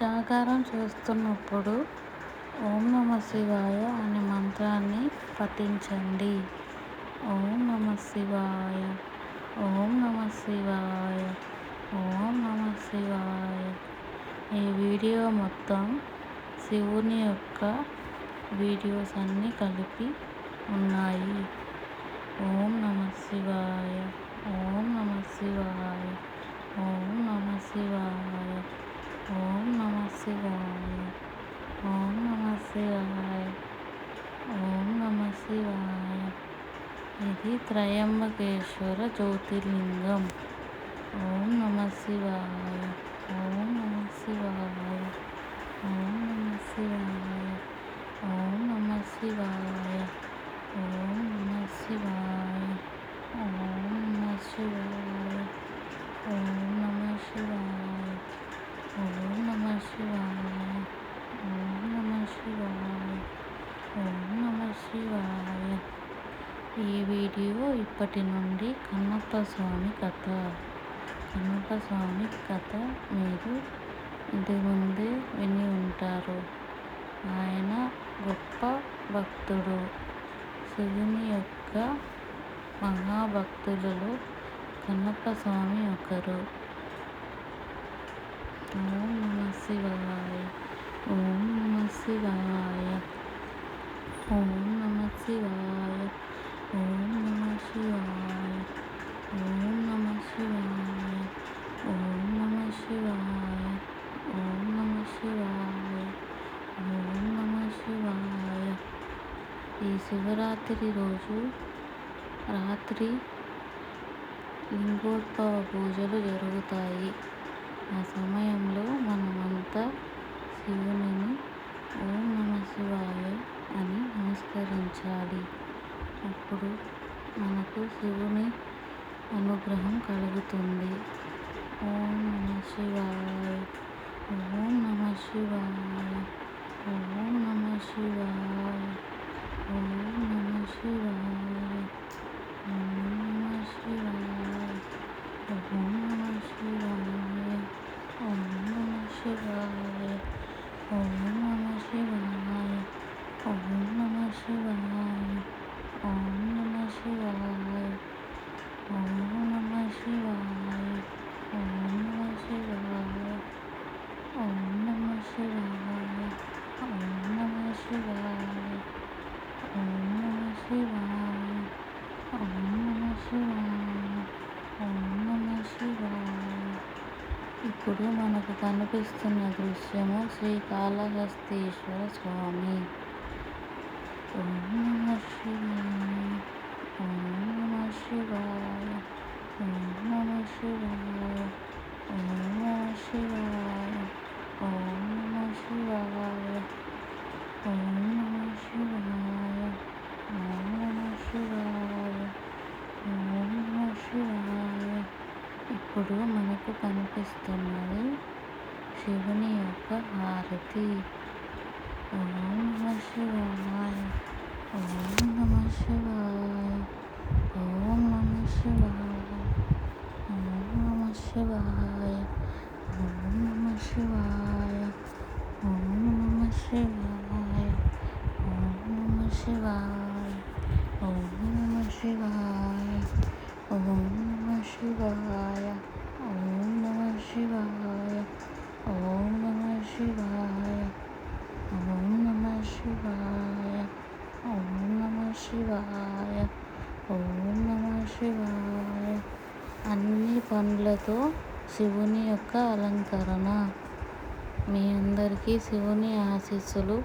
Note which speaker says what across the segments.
Speaker 1: జాగారం చేస్తున్నప్పుడు ఓం నమః శివాయ అనే మంత్రాన్ని పఠించండి. ఓం నమః శివాయ, ఓం నమః శివాయ, ఓం నమః శివాయ. ఈ వీడియో మొత్తం శివుని యొక్క వీడియోస్ అన్నీ కలిపి ఉన్నాయి. ఓం నమః శివాయ, ఓం నమః శివాయ, ఓం నమః శివాయ, ఓం నమః శివాయ, ఓం నమః శివాయ, ఓం నమః శివాయ. ఇది త్రయంబకేశ్వర జ్యోతిర్లింగం. ఓం నమః శివాయ, ఓం నమః శివాయ, ఓం నమః శివాయ, ఓం నమః శివాయ, ఓం నమః శివాయ, ఓం నమః శివాయ, ఓం నమః శివాయ, ఓం నమః శివాయ, ఓం నమః శివాయ, ఓం నమః శివాయ. ఈ వీడియో ఇప్పటి నుండి కన్నప్ప స్వామి కథ. కన్నప్ప స్వామి కథ మీరు ఇంతకుముందే విని ఉంటారు. ఆయన గొప్ప భక్తుడు. శివుని యొక్క మహాభక్తులలో కన్నప్ప స్వామి ఒకరు. ఓం నమః శివాయ, ఓం నమః శివాయ, ఓం నమః శివాయ, ఓం నమః శివాయ, ఓం నమః శివాయ, ఓం నమః శివాయ, ఓం నమః శివాయ, ఓం నమః శివాయ. ఈ శివరాత్రి రోజు రాత్రి లింగోద్భవ పూజలు జరుగుతాయి. ఆ సమయంలో మనమంతా శివునిని ఓం నమః శివాయ అని నమస్కరించాలి. అప్పుడు మనకు శివుని అనుగ్రహం కలుగుతుంది. ఓం నమః శివాయ, ఓం నమః శివాయ, ఓం నమః శివాయ, ఓం నమః శివాయ, ఓం నమః శివాయ, ఓం నమః శివాయ, ఓం నమః శివాయ, ఓం నమః శివాయ, ఓం నమః శివాయ, ఓం నమః శివాయ, ఓం నమః శివాయ, ఓం నమః శివాయ, ఓం నమః శివాయ, ఓం నమః శివాయ, ఓం నమః శివాయ, ఓం నమః శివాయ, ఓం నమః శివాయ. ఇప్పుడు మనకు కనిపిస్తున్న దృశ్యము శ్రీకాళహస్తీశ్వర స్వామి. ఓం నమః శివాయ, ఓం నమః శివాయ, ఓం నమః శివాయ, ఓం నమః శివాయ, ఓం నమః శివాయ, ఓం నమః శివాయ, ఓం నమః శివాయ, ఓం నమః శివాయ. ఇప్పుడు మనకు కనిపిస్తున్నది శివుని యొక్క హారతి. ఓం నమః శివాయ, ఓం నమః శివాయ, ఓం నమః శివాయ, ఓం నమః శివాయ, ఓం నమః శివాయ, ఓం నమః శివాయ, ఓం నమః శివాయ, ఓం నమః శివాయ, ఓం నమః శివాయ, ఓం నమః శివాయ, ఓం నమః శివాయ, ఓం నమః శివాయ, ఓం నమః శివాయ, ఓం నమః శివాయ. అన్ని పనులతో శివుని యొక్క అలంకరణ. మీ అందరికీ శివుని ఆశీస్సులు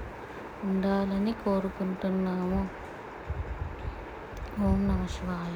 Speaker 1: ఉండాలని కోరుకుంటున్నాము. ఓం నమః శివాయ.